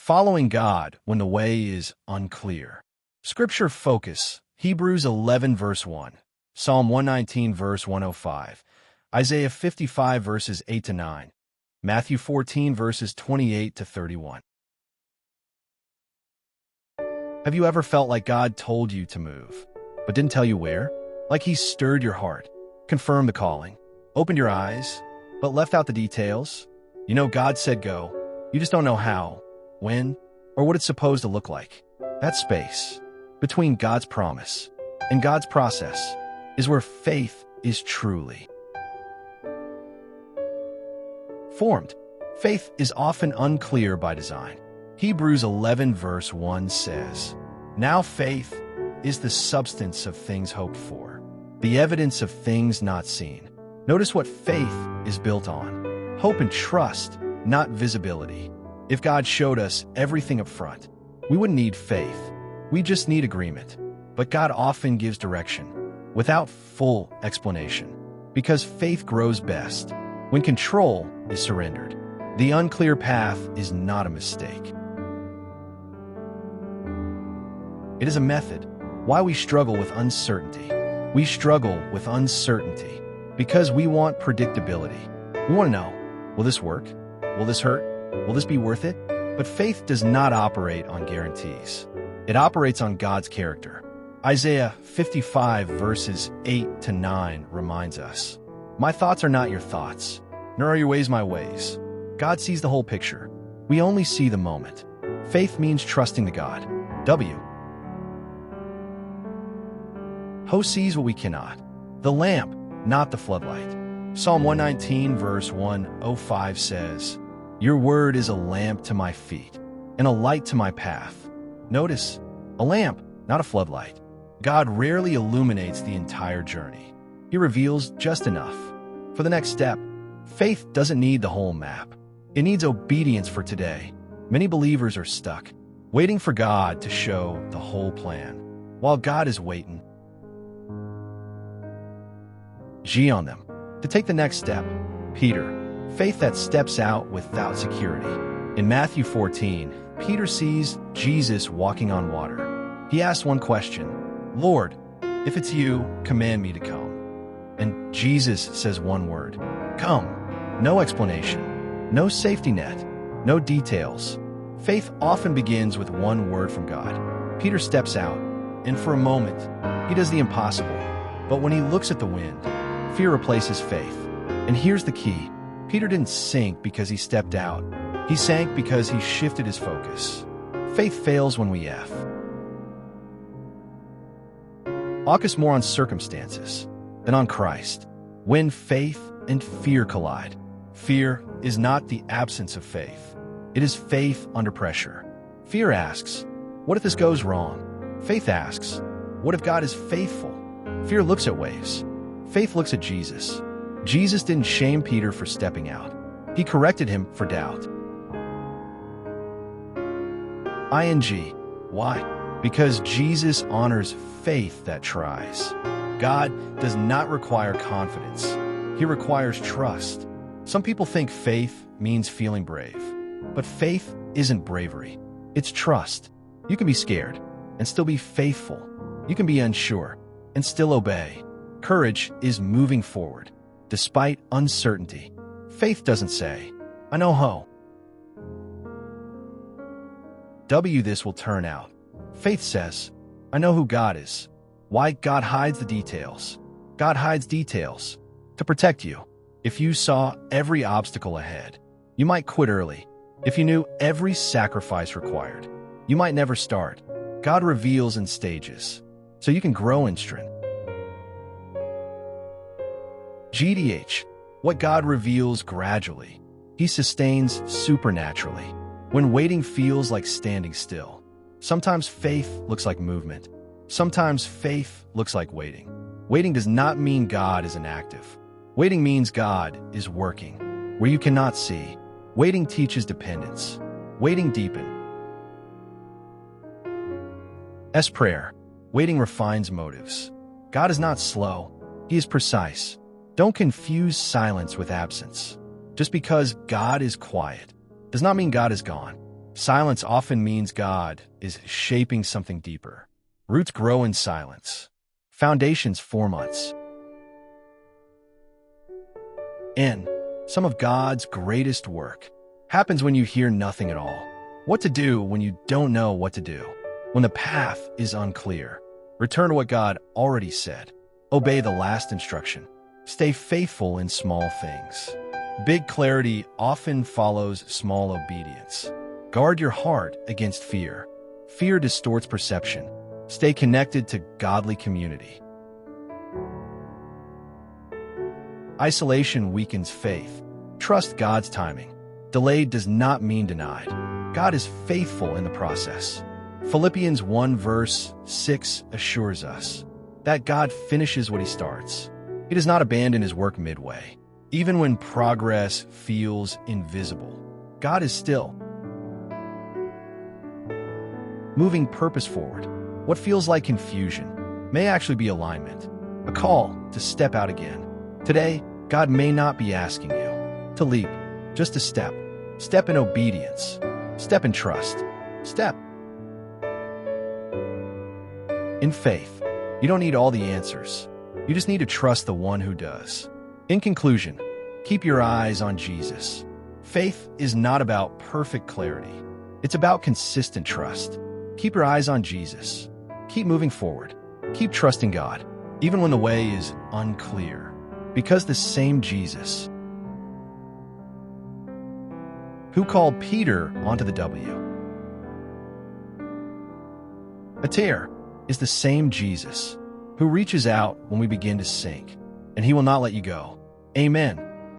Following God when the way is unclear. Scripture focus, Hebrews 11 verse 1, Psalm 119 verse 105, Isaiah 55 verses 8 to 9, Matthew 14 verses 28 to 31. Have you ever felt like God told you to move, but didn't tell you where? Like He stirred your heart, confirmed the calling, opened your eyes, but left out the details? You know God said go, you just don't know how, when, or what it's supposed to look like. That space between God's promise and God's process is where faith is truly formed. Faith is often unclear by design. Hebrews 11 verse 1 says, "Now faith is the substance of things hoped for, the evidence of things not seen." Notice what faith is built on. Hope and trust, not visibility. If God showed us everything up front, we wouldn't need faith. We just need agreement. But God often gives direction without full explanation, because faith grows best when control is surrendered. The unclear path is not a mistake. It is a method. Why we struggle with uncertainty. We struggle with uncertainty because we want predictability. We want to know, will this work? Will this hurt? Will this be worth it? But faith does not operate on guarantees. It operates on God's character. Isaiah 55 verses 8 to 9 reminds us, "My thoughts are not your thoughts, nor are your ways my ways." God sees the whole picture. We only see the moment. Faith means trusting the God. Who sees what we cannot. The lamp, not the floodlight. Psalm 119 verse 105 says, "Your word is a lamp to my feet and a light to my path." Notice, a lamp, not a floodlight. God rarely illuminates the entire journey. He reveals just enough. For the next step, faith doesn't need the whole map. It needs obedience for today. Many believers are stuck, waiting for God to show the whole plan. While God is waiting on them to take the next step. Peter, faith that steps out without security. In Matthew 14, Peter sees Jesus walking on water. He asks one question, "Lord, if it's you, command me to come." And Jesus says one word, "Come." No explanation, no safety net, no details. Faith often begins with one word from God. Peter steps out, and for a moment, he does the impossible. But when he looks at the wind, fear replaces faith. And here's the key. Peter didn't sink because he stepped out. He sank because he shifted his focus. Faith fails when we focus more on circumstances than on Christ. When faith and fear collide, fear is not the absence of faith. It is faith under pressure. Fear asks, what if this goes wrong? Faith asks, what if God is faithful? Fear looks at waves. Faith looks at Jesus. Jesus didn't shame Peter for stepping out. He corrected him for doubt. Why? Because Jesus honors faith that tries. God does not require confidence. He requires trust. Some people think faith means feeling brave. But faith isn't bravery. It's trust. You can be scared and still be faithful. You can be unsure and still obey. Courage is moving forward, despite uncertainty. Faith doesn't say, "I know how this will turn out." Faith says, "I know who God is." Why God hides the details. God hides details to protect you. If you saw every obstacle ahead, you might quit early. If you knew every sacrifice required, you might never start. God reveals in stages, so you can grow in strength. What God reveals gradually, He sustains supernaturally. When waiting feels like standing still. Sometimes faith looks like movement. Sometimes faith looks like waiting. Waiting does not mean God is inactive. Waiting means God is working where you cannot see. Waiting teaches dependence. Waiting deepens prayer. Waiting refines motives. God is not slow. He is precise. Don't confuse silence with absence. Just because God is quiet does not mean God is gone. Silence often means God is shaping something deeper. Roots grow in silence. Foundations form us. And some of God's greatest work happens when you hear nothing at all. What to do when you don't know what to do. When the path is unclear. Return to what God already said. Obey the last instruction. Stay faithful in small things. Big clarity often follows small obedience. Guard your heart against fear. Fear distorts perception. Stay connected to godly community. Isolation weakens faith. Trust God's timing. Delayed does not mean denied. God is faithful in the process. Philippians 1 verse 6 assures us that God finishes what he starts. He does not abandon his work midway. Even when progress feels invisible, God is still moving purpose forward. What feels like confusion may actually be alignment, a call to step out again. Today, God may not be asking you to leap, just to step. Step in obedience. Step in trust. Step in faith. You don't need all the answers. You just need to trust the one who does. In conclusion, keep your eyes on Jesus. Faith is not about perfect clarity. It's about consistent trust. Keep your eyes on Jesus. Keep moving forward. Keep trusting God, even when the way is unclear. Because the same Jesus who called Peter onto the a tear is the same Jesus who reaches out when we begin to sink, and he will not let you go. Amen.